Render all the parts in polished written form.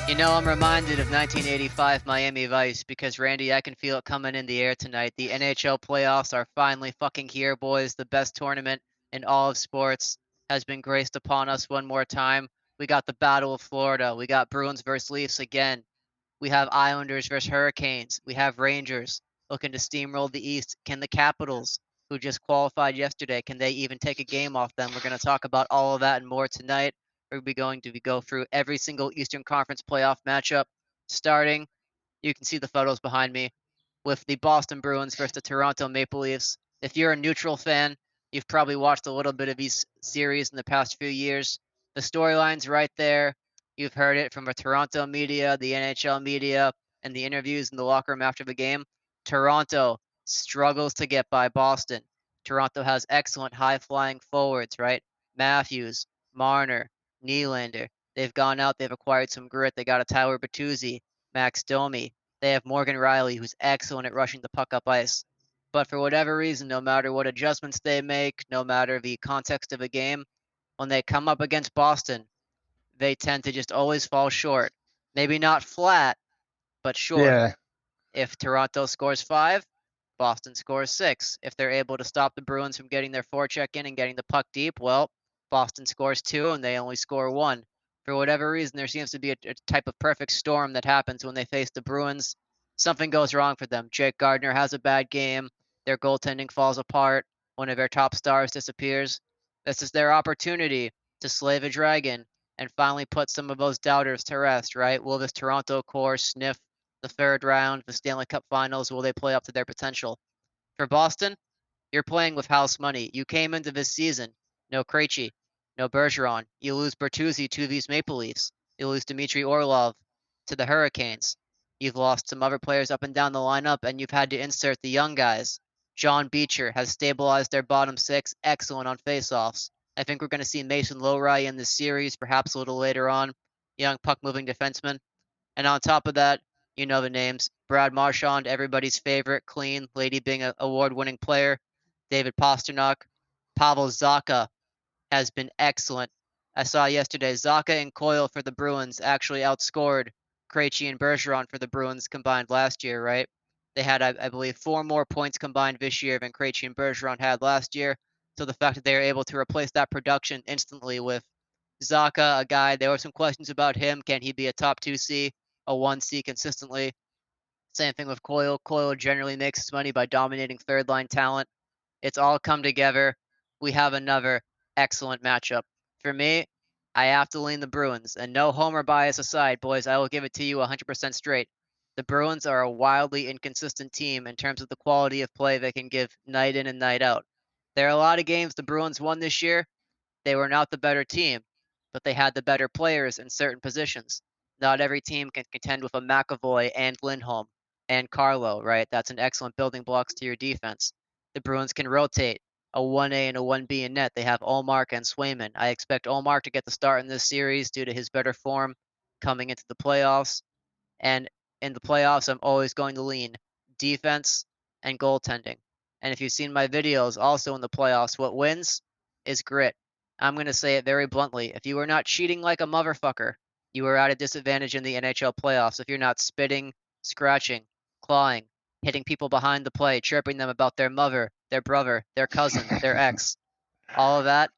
I'm reminded of 1985 Miami Vice because, Randy, I can feel it coming in the air tonight. The NHL playoffs are finally fucking here, boys. The best tournament in all of sports has been graced upon us one more time. We got the Battle of Florida. We got Bruins versus Leafs again. We have Islanders versus Hurricanes. We have Rangers looking to steamroll the East. Can the Capitals, who just qualified yesterday, can they even take a game off them? We're going to talk about all of that and more tonight. We're going to go through every single Eastern Conference playoff matchup, starting. You can see the photos behind me with the Boston Bruins versus the Toronto Maple Leafs. If you're a neutral fan, you've probably watched a little bit of these series in the past few years. The storyline's right there. You've heard it from the Toronto media, the NHL media, and the interviews in the locker room after the game. Toronto struggles to get by Boston. Toronto has excellent high-flying forwards, right? Matthews, Marner, Nylander. They've gone out, they've acquired some grit. They got a Tyler Bertuzzi, Max Domi. They have Morgan Riley, who's excellent at rushing the puck up ice. But for whatever reason, no matter what adjustments they make, no matter the context of a game, when they come up against Boston, they tend to just always fall short. Maybe not flat, but short. Yeah, If Toronto scores 5, Boston scores 6. If they're able to stop the Bruins from getting their forecheck in and getting the puck deep, well, Boston scores 2 and they only score 1. For whatever reason, there seems to be a type of perfect storm that happens when they face the Bruins. Something goes wrong for them. Jake Gardiner has a bad game. Their goaltending falls apart. One of their top stars disappears. This is their opportunity to slay the dragon and finally put some of those doubters to rest, right? Will this Toronto core sniff the third round, the Stanley Cup Finals? Will they play up to their potential? For Boston, you're playing with house money. You came into this season, no Krejci, no Bergeron. You lose Bertuzzi to these Maple Leafs. You lose Dmitry Orlov to the Hurricanes. You've lost some other players up and down the lineup, and you've had to insert the young guys. John Beecher has stabilized their bottom six, excellent on faceoffs. I think we're going to see Mason Lowry in this series, perhaps a little later on. Young puck-moving defenseman. And on top of that, you know the names. Brad Marchand, everybody's favorite, clean, lady being an award-winning player. David Pastrnak. Pavel Zacha has been excellent. I saw yesterday Zacha and Coyle for the Bruins actually outscored Krejci and Bergeron for the Bruins combined last year, right? They had, I believe, 4 more points combined this year than Krejci and Bergeron had last year. So the fact that they were able to replace that production instantly with Zacha, a guy, there were some questions about him. Can he be a top 2C, a 1C consistently? Same thing with Coyle. Coyle generally makes his money by dominating third line talent. It's all come together. We have another excellent matchup. For me, I have to lean the Bruins. And no homer bias aside, boys, I will give it to you 100% straight. The Bruins are a wildly inconsistent team in terms of the quality of play they can give night in and night out. There are a lot of games the Bruins won this year. They were not the better team, but they had the better players in certain positions. Not every team can contend with a McAvoy and Lindholm and Carlo, right? That's an excellent building blocks to your defense. The Bruins can rotate a 1A and a 1B in net. They have Ullmark and Swayman. I expect Ullmark to get the start in this series due to his better form coming into the playoffs. And in the playoffs, I'm always going to lean defense and goaltending. And if you've seen my videos also in the playoffs, what wins is grit. I'm going to say it very bluntly. If you are not cheating like a motherfucker, you are at a disadvantage in the NHL playoffs. If you're not spitting, scratching, clawing, hitting people behind the play, chirping them about their mother, their brother, their cousin, their ex, all of that,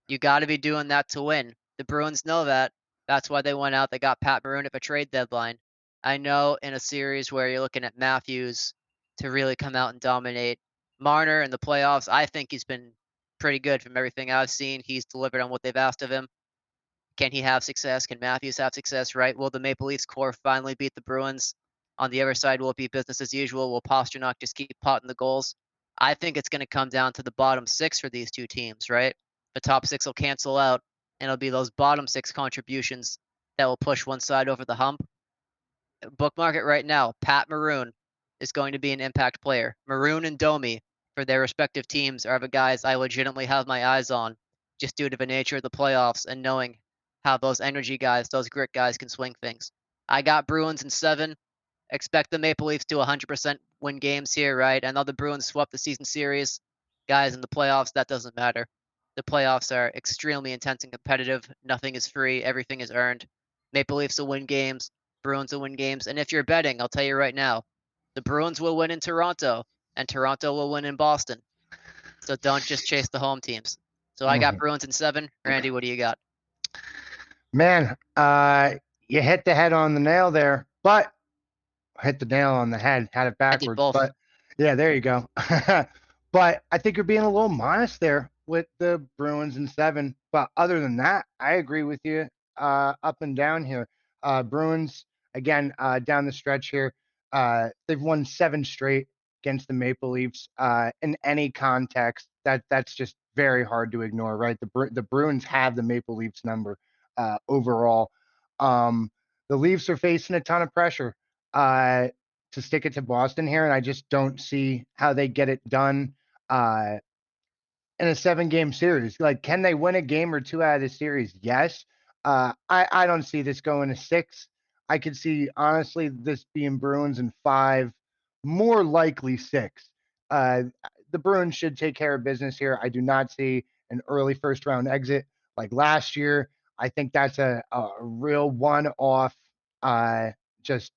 you got to be doing that to win. The Bruins know that. That's why they went out. They got Pat Maroon at the trade deadline. I know in a series where you're looking at Matthews to really come out and dominate. Marner in the playoffs, I think he's been pretty good from everything I've seen. He's delivered on what they've asked of him. Can he have success? Can Matthews have success, right? Will the Maple Leafs core finally beat the Bruins? On the other side, will it be business as usual? Will Pastrnak just keep potting the goals? I think it's going to come down to the bottom six for these two teams, right? The top six will cancel out, and it'll be those bottom six contributions that will push one side over the hump. Bookmark it right now. Pat Maroon is going to be an impact player. Maroon and Domi, for their respective teams, are the guys I legitimately have my eyes on, just due to the nature of the playoffs and knowing how those energy guys, those grit guys can swing things. I got Bruins in 7. Expect the Maple Leafs to 100% win games here, right? I know the Bruins swept the season series. Guys, in the playoffs, that doesn't matter. The playoffs are extremely intense and competitive. Nothing is free. Everything is earned. Maple Leafs will win games Bruins will win games. And if you're betting, I'll tell you right now, the Bruins will win in Toronto, and Toronto will win in Boston. So don't just chase the home teams. So I got Mhm. Bruins in 7. Randy, what do you got? Man, you hit the head on the nail there, but hit the nail on the head, had it I did backwards. both. But yeah, there you go. But I think you're being a little modest there with the Bruins in 7. But other than that, I agree with you up and down here. Bruins, again, down the stretch here, they've won 7 straight against the Maple Leafs in any context. That's just very hard to ignore, right? The Bruins have the Maple Leafs number overall. Um, the Leafs are facing a ton of pressure uh, to stick it to Boston here, and I just don't see how they get it done uh, in a 7-game series. Like, can they win a game or two out of the series? Yes. I don't see this going to 6. I could see, honestly, this being Bruins in 5, more likely 6. Uh, the Bruins should take care of business here. I do not see an early first round exit like last year. I think that's a real one off, just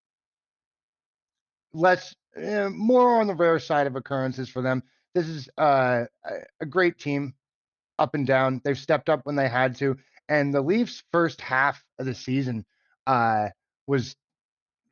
less, more on the rare side of occurrences for them. This is a great team up and down. They've stepped up when they had to. And the Leafs' first half of the season uh, was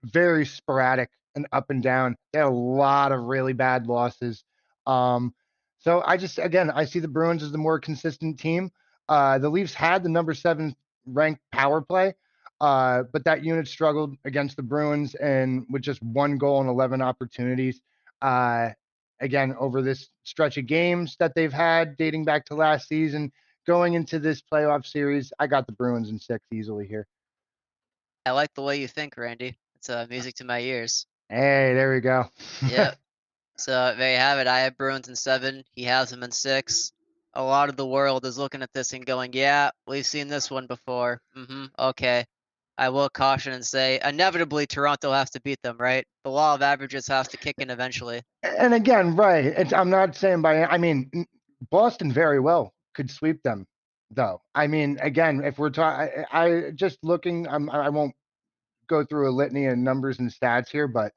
very sporadic and up and down. They had a lot of really bad losses. Um, so again, I see the Bruins as the more consistent team. The Leafs had the number 7 ranked power play, but that unit struggled against the Bruins and with just 1 goal and 11 opportunities. Uh, Again, over this stretch of games that they've had dating back to last season, going into this playoff series, I got the Bruins in 6 easily here. I like the way you think, Randy. It's music to my ears. Hey, there we go. Yep. So there you have it. I have Bruins in 7. He has them in 6. A lot of the world is looking at this and going, "Yeah, we've seen this one before." Okay. I will caution and say, inevitably, Toronto has to beat them, right? The law of averages has to kick in eventually. And again, right. I'm not saying I mean, Boston very well could sweep them, though. I mean, again, if we're talking, I just looking, I won't go through a litany of numbers and stats here, but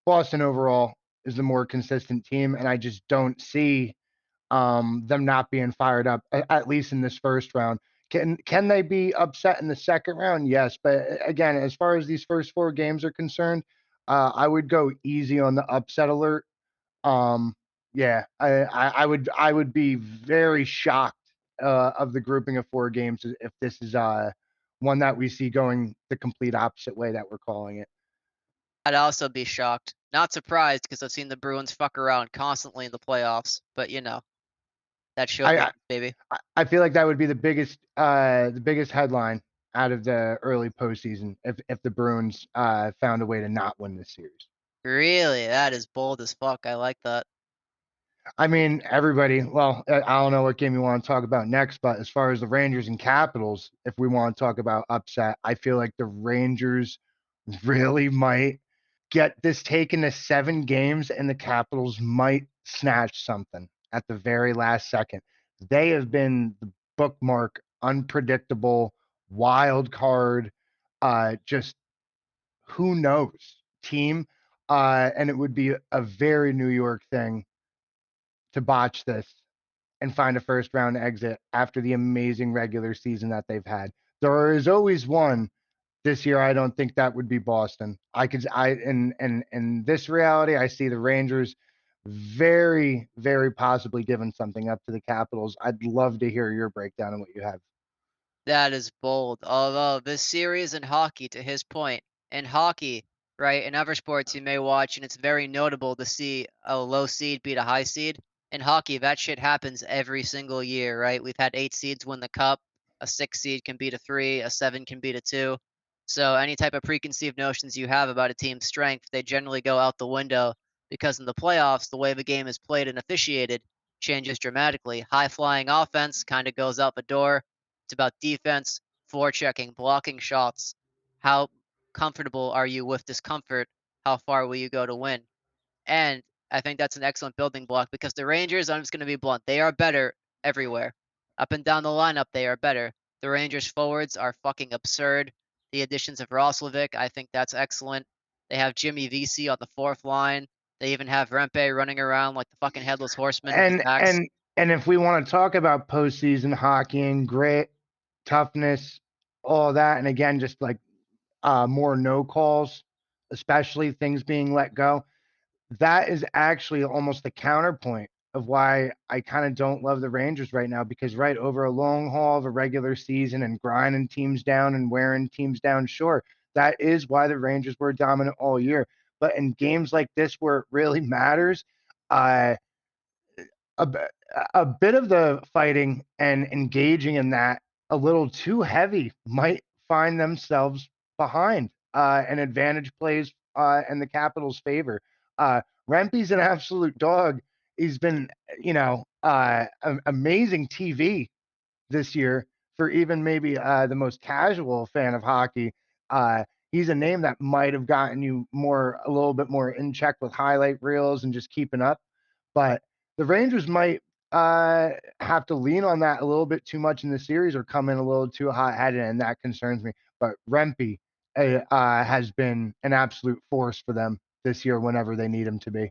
Boston overall is the more consistent team, and I just don't see them not being fired up, at least in this first round. Can they be upset in the second round? Yes, but again, as far as these first 4 games are concerned, I would go easy on the upset alert. um, yeah, I would be very shocked of the grouping of 4 games if this is one that we see going the complete opposite way that we're calling it. I'd also be shocked. Not surprised because I've seen the Bruins fuck around constantly in the playoffs, but that show I business, baby. I feel like that would be the biggest headline out of the early postseason if the Bruins found a way to not win this series. Really? That is bold as fuck. I like that. I mean, everybody. Well, I don't know what game you want to talk about next, but as far as the Rangers and Capitals, if we want to talk about upset, I feel like the Rangers really might get this taken to 7 games, and the Capitals might snatch something at the very last second. They have been the bookmark, unpredictable, wild card, just who knows team. And it would be a very New York thing to botch this and find a first round exit after the amazing regular season that they've had. There is always one. This year, I don't think that would be Boston. In this reality, I see the Rangers very, very possibly giving something up to the Capitals. I'd love to hear your breakdown on what you have. That is bold. Although this series in hockey, to his point, in hockey, right, in other sports you may watch, and it's very notable to see a low seed beat a high seed. In hockey, that shit happens every single year, right? We've had 8 seeds win the cup. A 6 seed can beat a 3. A 7 can beat a 2. So any type of preconceived notions you have about a team's strength, they generally go out the window because in the playoffs, the way the game is played and officiated changes dramatically. High flying offense kind of goes out the door. It's about defense, forechecking, blocking shots. How comfortable are you with discomfort? How far will you go to win? And I think that's an excellent building block because the Rangers, I'm just going to be blunt, they are better everywhere. Up and down the lineup, they are better. The Rangers forwards are fucking absurd. The additions of Roslovic, I think that's excellent. They have Jimmy Vesey on the fourth line. They even have Rempe running around like the fucking headless horseman with his And axe. and if we want to talk about postseason hockey and grit, toughness, all that, and again, just like more no calls, especially things being let go, that is actually almost the counterpoint of why I kind of don't love the Rangers right now, because right over a long haul of a regular season and grinding teams down and wearing teams down, sure, that is why the Rangers were dominant all year. But in games like this where it really matters, uh, a, a bit of the fighting and engaging in that a little too heavy might find themselves behind, and advantage plays in the Capitals' favor. Rempe's an absolute dog. He's been, amazing TV this year for even maybe the most casual fan of hockey. He's a name that might have gotten you a little bit more in check with highlight reels and just keeping up. But the Rangers might have to lean on that a little bit too much in the series or come in a little too hot-headed, and that concerns me. But Rempe has been an absolute force for them this year whenever they need him to be.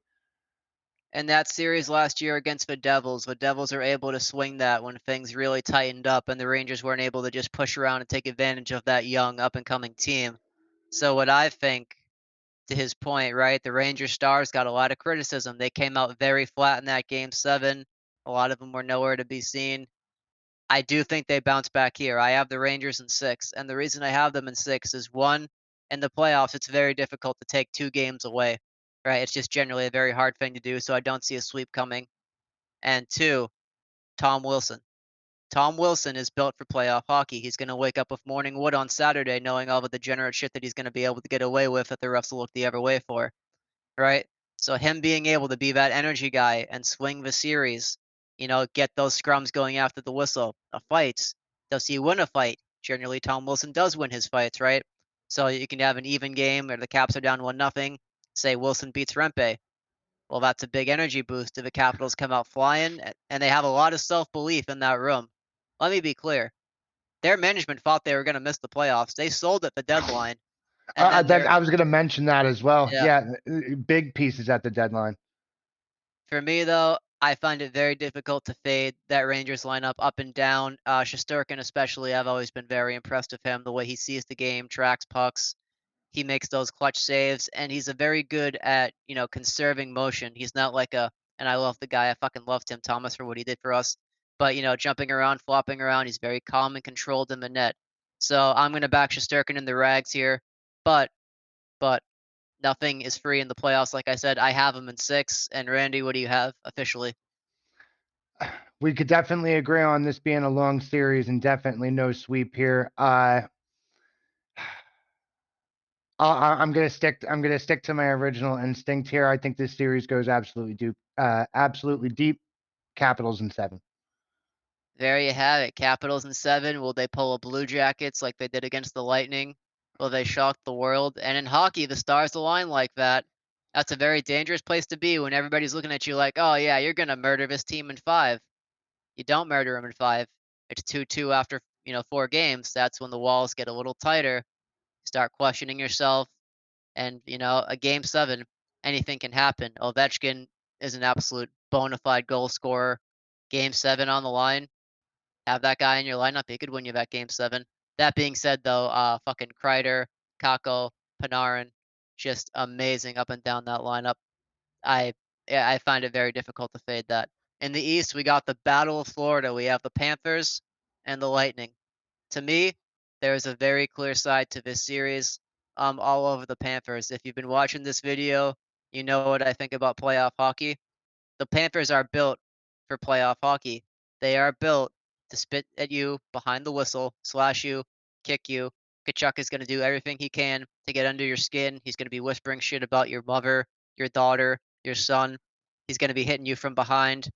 And that series last year against the Devils are able to swing that when things really tightened up and the Rangers weren't able to just push around and take advantage of that young up and coming team. So what I think, to his point, right, the Rangers stars got a lot of criticism. They came out very flat in that game 7. A lot of them were nowhere to be seen. I do think they bounce back here. I have the Rangers in 6, and the reason I have them in 6 is, 1, in the playoffs, it's very difficult to take 2 games away, right? It's just generally a very hard thing to do, so I don't see a sweep coming. And 2, Tom Wilson. Tom Wilson is built for playoff hockey. He's going to wake up with morning wood on Saturday knowing all the degenerate shit that he's going to be able to get away with that the refs will look the other way for, right? So him being able to be that energy guy and swing the series, get those scrums going after the whistle, fights. Does he win a fight? Generally, Tom Wilson does win his fights, right? So you can have an even game or the Caps are down 1-0. Say Wilson beats Rempe. Well, that's a big energy boost if the Capitals come out flying, and they have a lot of self-belief in that room. Let me be clear. Their management thought they were going to miss the playoffs. They sold at the deadline, and then I was going to mention that as well. yeah. Yeah, big pieces at the deadline. For me, though, I find it very difficult to fade that Rangers lineup up and down. Shesterkin especially, I've always been very impressed with him, the way he sees the game, tracks pucks. He makes those clutch saves, and he's a very good at, conserving motion. He's not like and I love the guy. I fucking love Tim Thomas for what he did for us. But, jumping around, flopping around, he's very calm and controlled in the net. So I'm going to back Shesterkin in the rags here. But nothing is free in the playoffs. Like I said, I have him in 6. And Randy, what do you have officially? We could definitely agree on this being a long series and definitely no sweep here. I'm gonna stick. I'm gonna stick to my original instinct here. I think this series goes absolutely deep. Absolutely deep. Capitals in 7. There you have it. Capitals in 7. Will they pull a Blue Jackets like they did against the Lightning? Will they shock the world? And in hockey, the stars align like that. That's a very dangerous place to be when everybody's looking at you like, oh, yeah, you're going to murder this team in 5. You don't murder them in 5. It's 2-2 after, 4 games. That's when the walls get a little tighter. You start questioning yourself. And, a game 7, anything can happen. Ovechkin is an absolute bona fide goal scorer. Game 7 on the line. Have that guy in your lineup, he could win you that game 7. That being said, though, fucking Kreider, Kako, Panarin, just amazing up and down that lineup. I yeah, I find it very difficult to fade that. In the East, we got the Battle of Florida. We have the Panthers and the Lightning. To me, there is a very clear side to this series. All over the Panthers. If you've been watching this video, you know what I think about playoff hockey. The Panthers are built for playoff hockey. They are built to spit at you behind the whistle, slash you, kick you. Kachuk is going to do everything he can to get under your skin. He's going to be whispering shit about your mother, your daughter, your son. He's going to be hitting you from behind,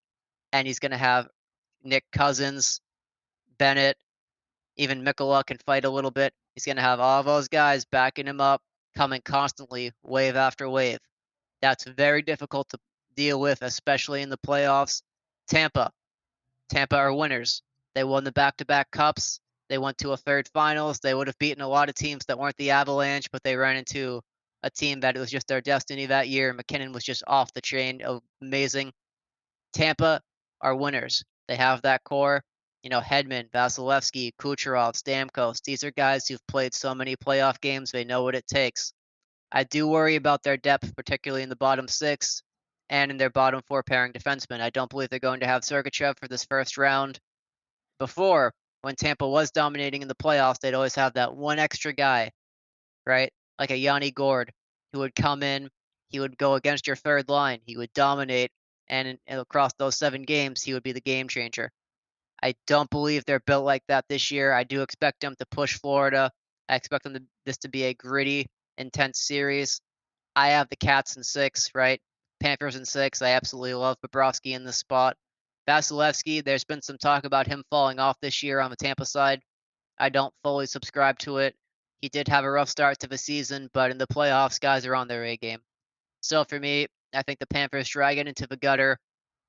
and he's going to have Nick Cousins, Bennett, even Mikola can fight a little bit. He's going to have all those guys backing him up, coming constantly, wave after wave. That's very difficult to deal with, especially in the playoffs. Tampa. Tampa are winners. They won the back-to-back cups. They went to a third finals. They would have beaten a lot of teams that weren't the Avalanche, but they ran into a team that it was just their destiny that year. McKinnon was just off the chain, amazing. Tampa are winners. They have that core. Hedman, Vasilevsky, Kucherov, Stamkos. These are guys who've played so many playoff games. They know what it takes. I do worry about their depth, particularly in the bottom six and in their bottom four pairing defensemen. I don't believe they're going to have Sergachev for this first round. Before, when Tampa was dominating in the playoffs, they'd always have that one extra guy, right? Like a Yanni Gord, who would come in, he would go against your third line, he would dominate, and across those 7 games, he would be the game changer. I don't believe they're built like that this year. I do expect them to push Florida. I expect this to be a gritty, intense series. I have the Cats in 6, right? Panthers in 6. I absolutely love Bobrovsky in this spot. Vasilevsky, there's been some talk about him falling off this year on the Tampa side. I don't fully subscribe to it. He did have a rough start to the season, but in the playoffs, guys are on their A game. So for me, I think the Panthers drag it into the gutter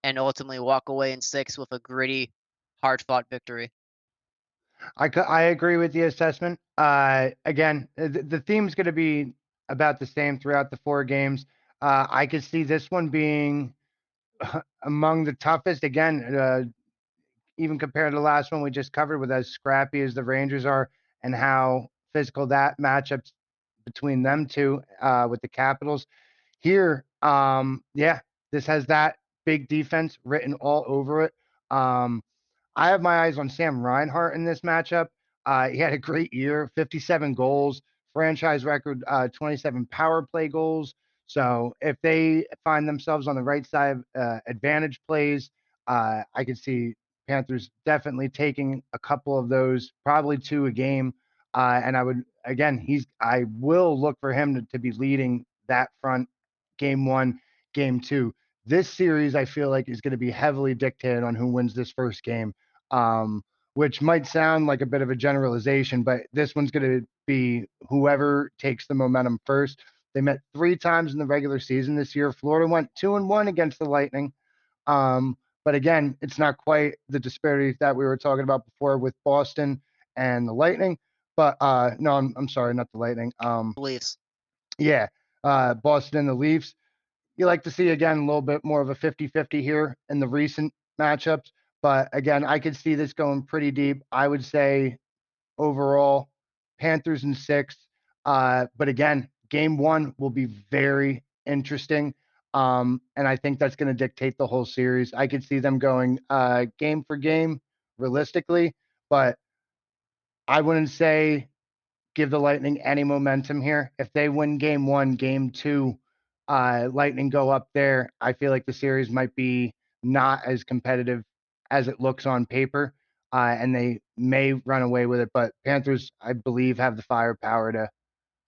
and ultimately walk away in 6 with a gritty, hard-fought victory. I agree with the assessment. Again, the theme's going to be about the same throughout the 4 games. I could see this one being among the toughest. Again, even compared to the last one we just covered, with as scrappy as the Rangers are and how physical that matchup between them two with the Capitals. Here, yeah, this has that big defense written all over it. I have my eyes on Sam Reinhart in this matchup. He had a great year, 57 goals, franchise record, 27 power play goals. So if they find themselves on the right side of advantage plays, I could see Panthers definitely taking a couple of those, probably 2 a game. And I will look for him to be leading that front game 1, game 2. This series, I feel like, is going to be heavily dictated on who wins this first game, which might sound like a bit of a generalization, but this one's going to be whoever takes the momentum first. They met 3 times in the regular season this year. Florida went 2-1 against the Lightning. But again, it's not quite the disparity that we were talking about before with Boston and the Lightning. But no, I'm sorry, not the Lightning. Leafs. Yeah, Boston and the Leafs. You like to see, again, a little bit more of a 50-50 here in the recent matchups. But again, I could see this going pretty deep. I would say overall, Panthers in 6. But again, game 1 will be very interesting. And I think that's going to dictate the whole series. I could see them going game for game realistically, but I wouldn't say give the Lightning any momentum here. If they win game 1, game 2, Lightning go up there, I feel like the series might be not as competitive as it looks on paper, and they may run away with it. But Panthers, I believe, have the firepower to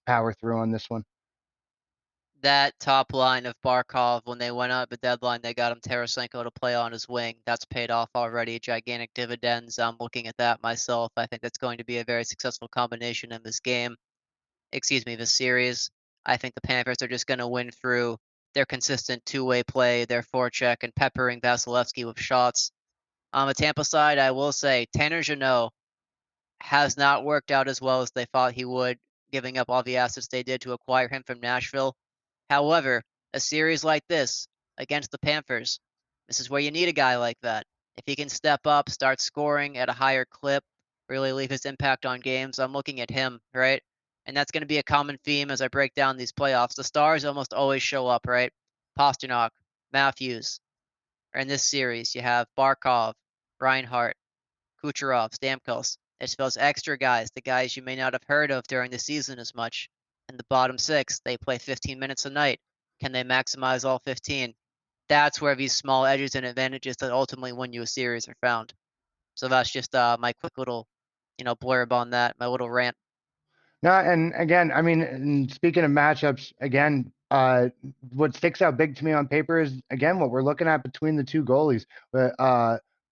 power through on this one. That top line of Barkov, when they went up the deadline, they got him Tarasenko to play on his wing. That's paid off already, gigantic dividends. I'm looking at that myself. I think that's going to be a very successful combination in this game. Excuse me, this series. I think the Panthers are just going to win through their consistent two-way play, their forecheck, and peppering Vasilevsky with shots. On the Tampa side, I will say Tanner Jeannot has not worked out as well as they thought he would, giving up all the assets they did to acquire him from Nashville. However, a series like this against the Panthers, this is where you need a guy like that. If he can step up, start scoring at a higher clip, really leave his impact on games, I'm looking at him, right? And that's going to be a common theme as I break down these playoffs. The stars almost always show up, right? Pasternak, Matthews. Or in this series, you have Barkov, Reinhart, Kucherov, Stamkos. It's those extra guys, the guys you may not have heard of during the season as much. In the bottom 6, they play 15 minutes a night. Can they maximize all 15? That's where these small edges and advantages that ultimately win you a series are found. So that's just my quick little, blurb on that, my little rant. No, and again, I mean, and speaking of matchups, again, what sticks out big to me on paper is, again, what we're looking at between the 2 goalies.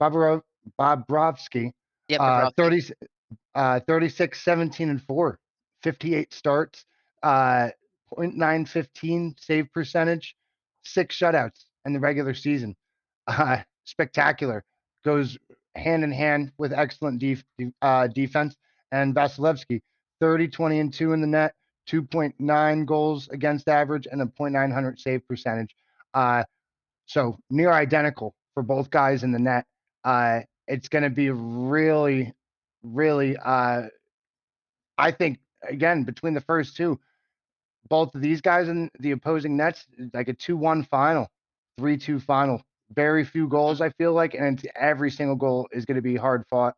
Bobro- Bobrovsky, Yep, uh, Bobrovsky. 30, 36, 17, and 4, 58 starts, uh, .915 save percentage, 6 shutouts in the regular season. Spectacular. Goes hand in hand with excellent defense. And Vasilevsky, 30, 20, and 2 in the net, 2.9 goals against average, and a .900 save percentage. So near identical for both guys in the net. It's going to be really, really, I think, again, between the first two, both of these guys in the opposing nets, like a 2-1 final, 3-2 final. Very few goals, I feel like, and every single goal is going to be hard fought.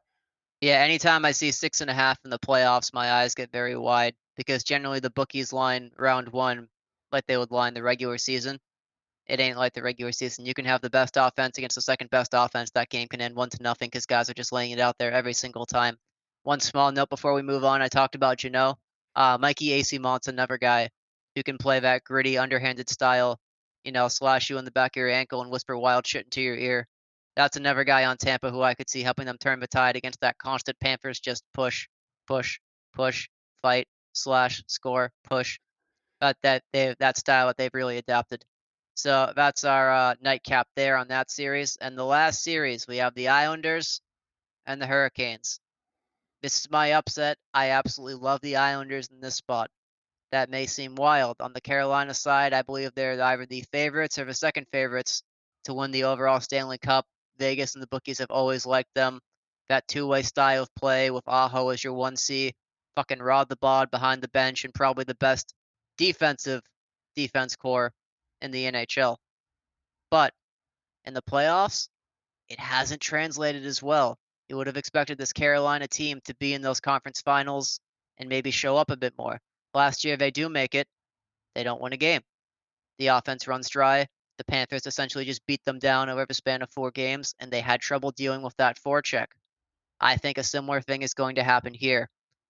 Yeah, anytime I see 6.5 in the playoffs, my eyes get very wide because generally the bookies line round one like they would line the regular season. It ain't like the regular season. You can have the best offense against the second best offense. That game can end 1-0 because guys are just laying it out there every single time. One small note before we move on. I talked about Janot. Mikey AC Mont's another guy who can play that gritty, underhanded style, slash you in the back of your ankle and whisper wild shit into your ear. That's another guy on Tampa who I could see helping them turn the tide against that constant Panthers just push, push, push, fight, slash, score, push. That style that they've really adapted. So that's our nightcap there on that series. And the last series, we have the Islanders and the Hurricanes. This is my upset. I absolutely love the Islanders in this spot. That may seem wild. On the Carolina side, I believe they're either the favorites or the second favorites to win the overall Stanley Cup. Vegas and the bookies have always liked them. That two-way style of play with Aho as your 1C, fucking Rod the Bod behind the bench, and probably the best defensive defense core in the NHL. But in the playoffs, it hasn't translated as well. You would have expected this Carolina team to be in those conference finals and maybe show up a bit more. Last year, they do make it. They don't win a game. The offense runs dry. The Panthers essentially just beat them down over the span of 4 games, and they had trouble dealing with that forecheck. I think a similar thing is going to happen here.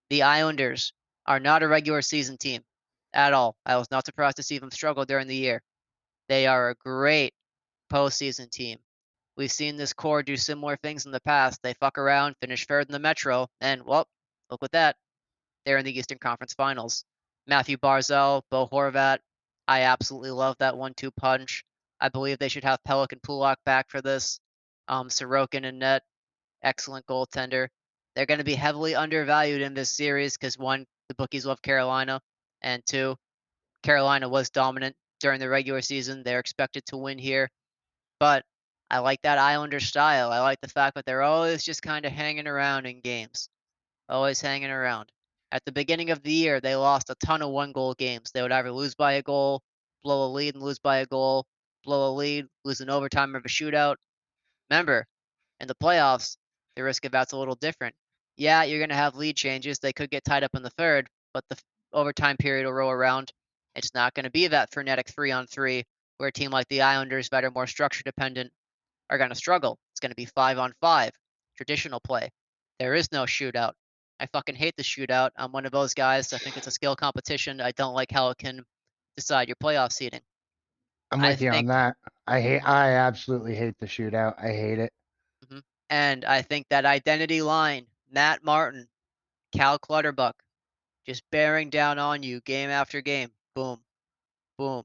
The Islanders are not a regular season team at all. I was not surprised to see them struggle during the year. They are a great postseason team. We've seen this core do similar things in the past. They fuck around, finish third in the Metro, and, well, look at that. They're in the Eastern Conference Finals. Matthew Barzal, Bo Horvat. I absolutely love that 1-2 punch. I believe they should have Pelech and Pulak back for this. Sorokin and net, excellent goaltender. They're going to be heavily undervalued in this series because, one, the bookies love Carolina, and two, Carolina was dominant during the regular season. They're expected to win here. But I like that Islander style. I like the fact that they're always just kind of hanging around in games. Always hanging around. At the beginning of the year, they lost a ton of one-goal games. They would either lose by a goal, blow a lead and lose by a goal, blow a lead, lose an overtime or a shootout. Remember, in the playoffs, the risk of that's a little different. Yeah, you're going to have lead changes. They could get tied up in the third, but the overtime period will roll around. It's not going to be that frenetic 3-on-3 where a team like the Islanders that are more structure dependent are going to struggle. It's going to be 5-on-5, traditional play. There is no shootout. I fucking hate the shootout. I'm one of those guys. I think it's a skill competition. I don't like how it can decide your playoff seeding. I'm I with you on think, that. I absolutely hate the shootout. I hate it. and I think that identity line, Matt Martin, Cal Clutterbuck, just bearing down on you game after game. Boom, boom.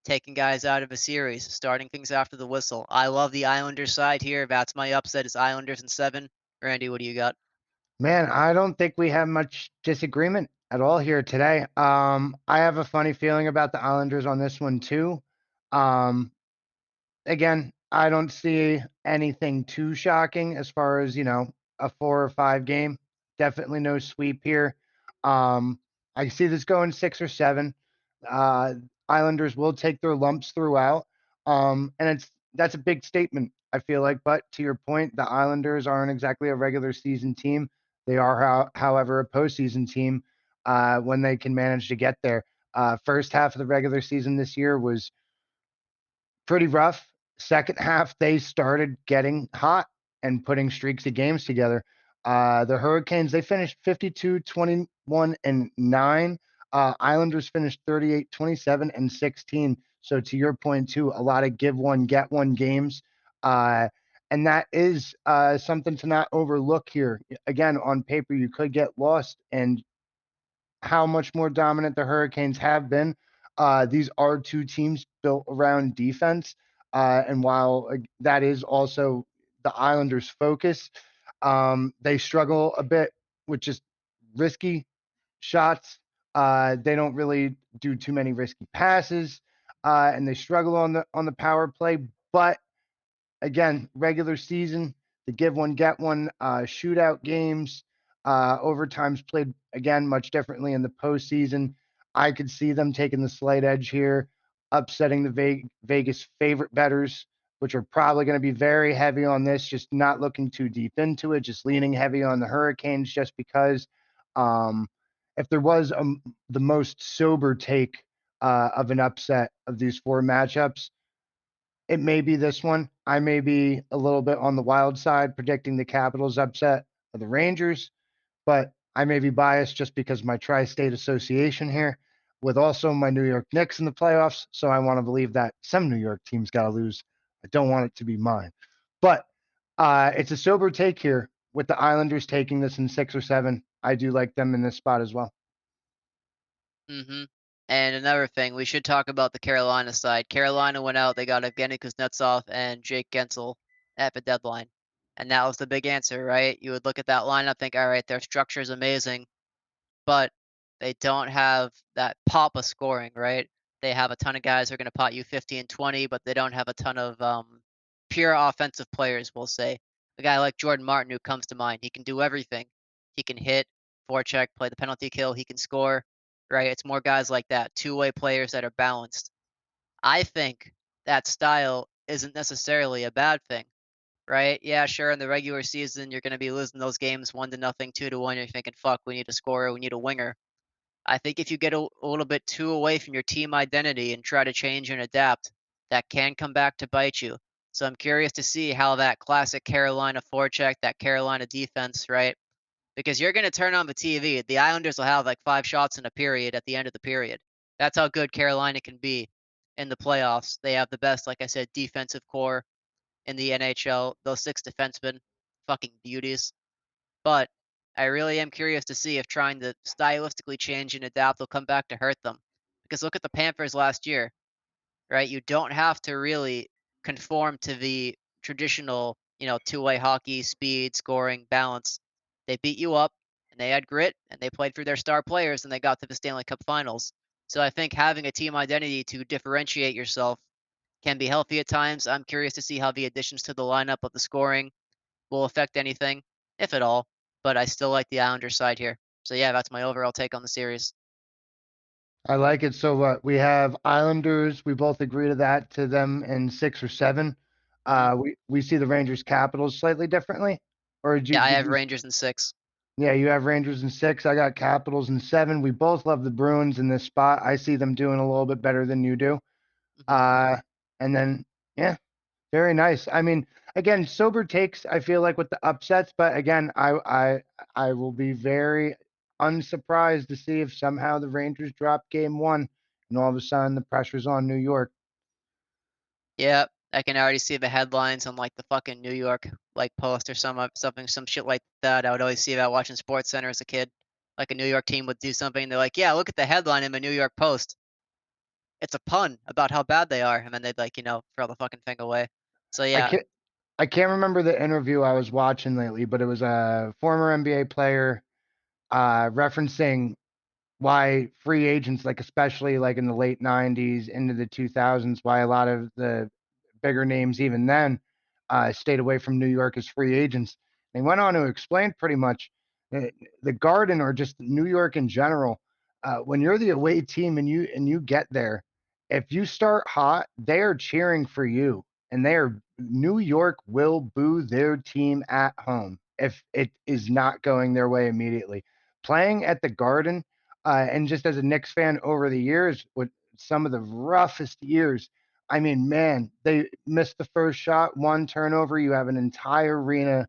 Taking guys out of a series, starting things after the whistle. I love the Islanders side here. That's my upset is Islanders in 7. Randy, what do you got? Man, I don't think we have much disagreement at all here today. I have a funny feeling about the Islanders on this one too. Um, Again, I don't see anything too shocking as far as, a 4 or 5 game. Definitely no sweep here. I see this going 6 or 7. Uh, Islanders will take their lumps throughout. And that's a big statement, I feel like. But to your point, the Islanders aren't exactly a regular season team. They are, however, a postseason team when they can manage to get there. First half of the regular season this year was pretty rough. Second half, they started getting hot and putting streaks of games together. The Hurricanes, they finished 52-21-9. Islanders finished 38-27-16. So to your point too, a lot of give one, get one games. And that is something to not overlook here. Again, on paper, you could get lost, and how much more dominant the Hurricanes have been. These are two teams built around defense. And while that is also the Islanders' focus. They struggle a bit with just risky shots. They don't really do too many risky passes, and they struggle on the power play. But again, regular season, the give one, get one, shootout games, overtime's played again much differently in the postseason. I could see them taking the slight edge here, upsetting the Vegas favorite bettors, which are probably going to be very heavy on this, just not looking too deep into it, just leaning heavy on the Hurricanes, just because um, if there was the most sober take of an upset of these four matchups, it may be this one. I may be a little bit on the wild side predicting the Capitals upset of the Rangers, but I may be biased just because my tri-state association here with also my New York Knicks in the playoffs. So I want to believe that some New York team's got to lose. I don't want it to be mine. But it's a sober take here with the Islanders taking this in 6 or 7. I do like them in this spot as well. Mm-hmm. And another thing, we should talk about the Carolina side. Carolina went out, they got Evgeny Kuznetsov and Jake Gensel at the deadline. And that was the big answer, right? You would look at that lineup, think, all right, their structure is amazing, but they don't have that pop of scoring, right? They have a ton of guys who are going to pot you 50 and 20, but they don't have a ton of pure offensive players, we'll say. A guy like Jordan Martin who comes to mind, he can do everything. He can hit, forecheck, play the penalty kill, he can score, right? It's more guys like that, two-way players that are balanced. I think that style isn't necessarily a bad thing, right? Yeah, sure, in the regular season, you're going to be losing those games 1-0, 2-1. You're thinking, fuck, we need a scorer, we need a winger. I think if you get a little bit too away from your team identity and try to change and adapt, that can come back to bite you. So I'm curious to see how that classic Carolina forecheck, that Carolina defense, right? Because you're going to turn on the TV. The Islanders will have like 5 shots in a period at the end of the period. That's how good Carolina can be in the playoffs. They have the best, like I said, defensive core in the NHL. Those 6 defensemen, fucking beauties. But I really am curious to see if trying to stylistically change and adapt will come back to hurt them. Because look at the Panthers last year, right? You don't have to really conform to the traditional, two-way hockey, speed, scoring, balance. They beat you up, and they had grit, and they played through their star players, and they got to the Stanley Cup Finals. So I think having a team identity to differentiate yourself can be healthy at times. I'm curious to see how the additions to the lineup of the scoring will affect anything, if at all. But I still like the Islanders side here. So yeah, that's my overall take on the series. I like it. So what we have Islanders. We both agree to that to them in 6 or 7. Hmm. We see the Rangers Capitals slightly differently, or Yeah, I did have you? Rangers in 6. Yeah, you have Rangers in 6. I got Capitals in 7. We both love the Bruins in this spot. I see them doing a little bit better than you do. Hmm. Uh, and then yeah, very nice. I mean, again, sober takes. I feel like with the upsets, but again, I will be very unsurprised to see if somehow the Rangers drop game 1, and all of a sudden the pressure's on New York. Yeah, I can already see the headlines on like the fucking New York like Post or some shit like that. I would always see that watching Sports Center as a kid. Like a New York team would do something, they're like, "Yeah, look at the headline in the New York Post. It's a pun about how bad they are," and then they'd like, throw the fucking thing away. So I yeah, can't I can't remember the interview I was watching lately, but it was a former NBA player referencing why free agents, like especially like in the late 90s into the 2000s, why a lot of the bigger names even then stayed away from New York as free agents. They went on to explain pretty much the Garden or just New York in general. When you're the away team and you get there, if you start hot, they are cheering for you, and New York will boo their team at home if it is not going their way immediately. Playing at the Garden and just as a Knicks fan over the years, with some of the roughest years, I mean, man, they missed the first shot, one turnover, you have an entire arena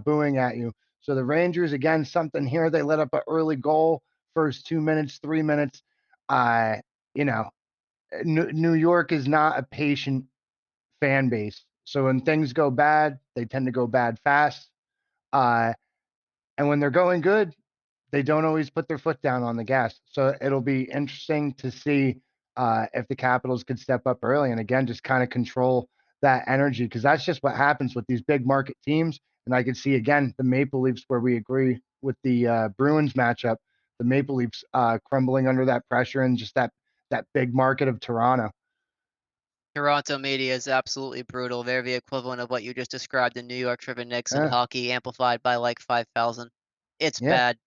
booing at you. So the Rangers, again, something here. They let up an early goal, first 2 minutes, 3 minutes. Uh, you know, New York is not a patient fan base. So when things go bad, they tend to go bad fast. Uh, and when they're going good, they don't always put their foot down on the gas. So it'll be interesting to see if the Capitals could step up early and again just kind of control that energy, because that's just what happens with these big market teams. And I can see again the Maple Leafs, where we agree with the Bruins matchup, the Maple Leafs crumbling under that pressure and just that big market of Toronto. Toronto media is absolutely brutal. They're the equivalent of what you just described in New York for the Knicks and Yeah, hockey, amplified by like 5,000. It's yeah, bad.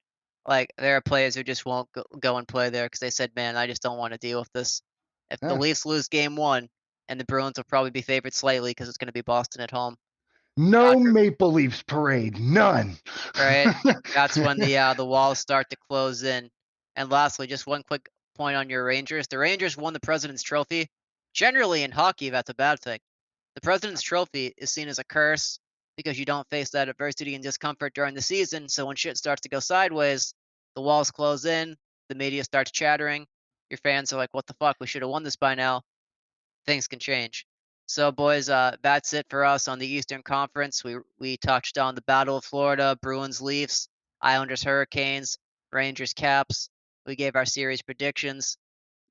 Like, there are players who just won't go and play there because they said, "Man, I just don't want to deal with this." If the yeah. Leafs lose game one, and the Bruins will probably be favored slightly because it's going to be Boston at home. No Dodger, Maple Leafs parade, none. right? That's when the walls start to close in. And lastly, just one quick point on your Rangers. The Rangers won the President's Trophy. Generally in hockey, that's a bad thing. The President's Trophy is seen as a curse because you don't face that adversity and discomfort during the season. So when shit starts to go sideways, the walls close in, the media starts chattering. Your fans are like, "What the fuck? We should have won this by now." Things can change. So, boys, that's it for us on the Eastern Conference. We touched on the Battle of Florida, Bruins, Leafs, Islanders, Hurricanes, Rangers, Caps. We gave our series predictions.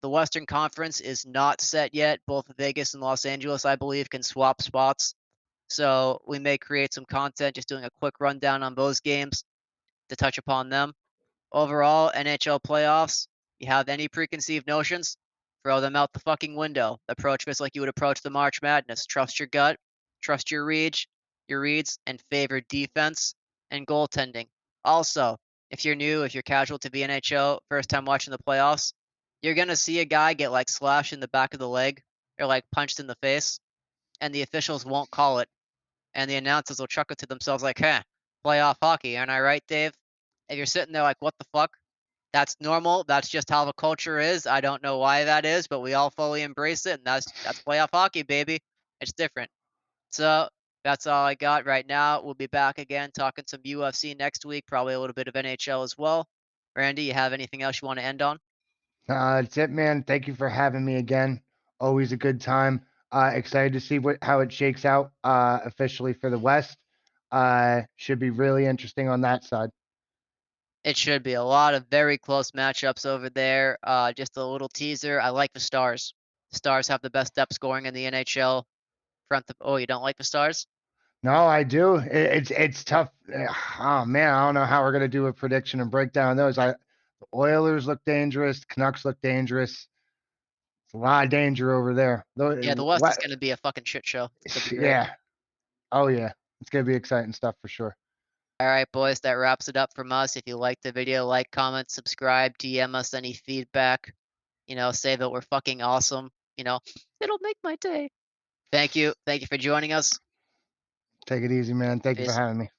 The Western Conference is not set yet. Both Vegas and Los Angeles, I believe, can swap spots. So we may create some content just doing a quick rundown on those games to touch upon them. Overall, NHL playoffs, you have any preconceived notions? Throw them out the fucking window. Approach this like you would approach the March Madness. Trust your gut, trust your reads, and favor defense and goaltending. Also, if you're new, if you're casual to the NHL, first time watching the playoffs, you're gonna see a guy get like slashed in the back of the leg or like punched in the face, and the officials won't call it, and the announcers will chuckle to themselves like, "Huh, playoff hockey, aren't I right, Dave?" If you're sitting there like, "What the fuck?" That's normal. That's just how the culture is. I don't know why that is, but we all fully embrace it, and that's playoff hockey, baby. It's different. So that's all I got right now. We'll be back again talking some UFC next week, probably a little bit of NHL as well. Randy, you have anything else you want to end on? That's it, man. Thank you for having me again. Always a good time. Excited to see how it shakes out officially for the West. Should be really interesting on that side. It should be a lot of very close matchups over there. Just a little teaser. I like the Stars. The Stars have the best depth scoring in the NHL. Oh, you don't like the Stars? No, I do. It's tough. Oh man, I don't know how we're gonna do a prediction and breakdown of those. The Oilers look dangerous. Canucks look dangerous. It's a lot of danger over there. Yeah, the West is What? gonna be a fucking shit show. It's gonna be great. Yeah. Oh yeah. It's gonna be exciting stuff for sure. All right, boys, that wraps it up from us. If you liked the video, like, comment, subscribe, DM us any feedback. Say that we're fucking awesome. It'll make my day. Thank you. Thank you for joining us. Take it easy, man. Thank you for Peace. having me.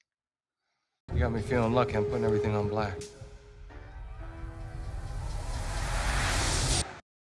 You got me feeling lucky. I'm putting everything on black.